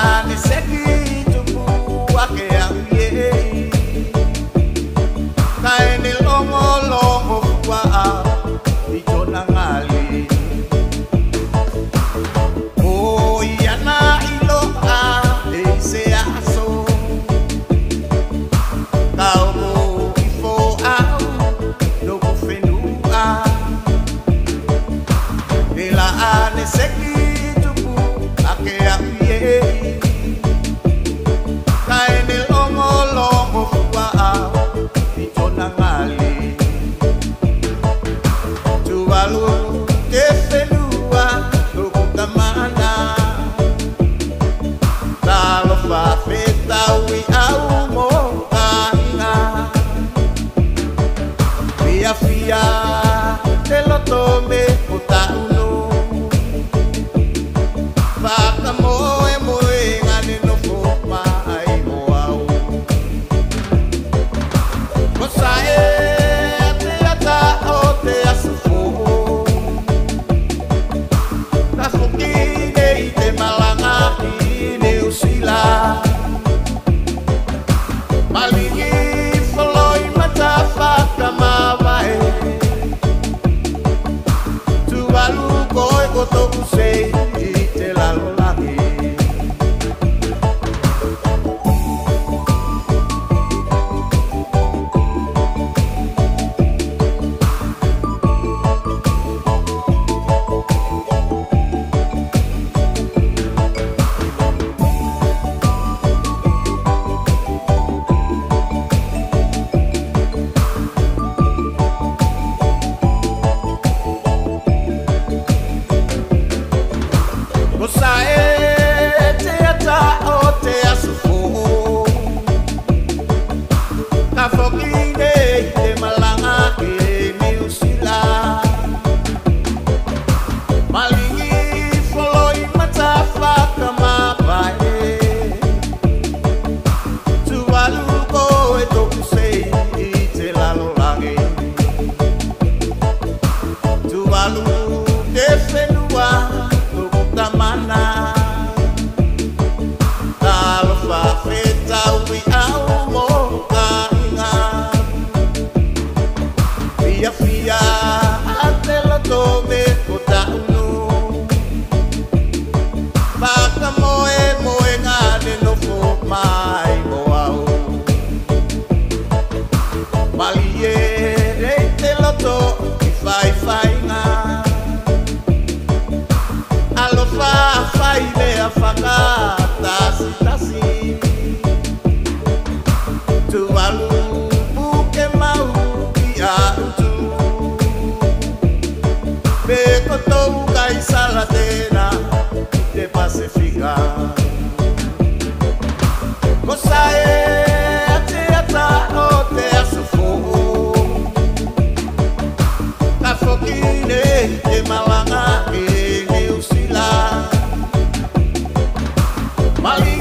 ane seki tuku ake auye kaene longo longo fua itona ngali o iana ilo a se aso kau ifo au no kufenua ela ane seki tuku ake auye kaene longo longo fua itona ngali tuvalu te fenua no kutamana talo fa feta wi au mo kainga fia fia te lo tome utauno Baka moe moe ngane no foma ai moau Mosae te ata o te asufo Ta fukine i te malanga i ne usila Malingi foloi mata whaka mawae Tualu koe koto usei Mosae te ata o te asufo Ka fokine i te malanga e mi usila Malingi foloi mata whaka mawae Tualu koe toku sei i te lalolange Tualu te whenua tamana talo fa feta wi au mo kainga fia fia ate lo tome kota unu baka moe moe ngane no fo mai mo au malie te lo to fai fai nga Alofa fai mea whaka tasi tasi Tualu buke mau ki a utu Pe kotou kai salatena te Pasifika Mosae ate ata o te asufo Ka fokine te malanga e Mali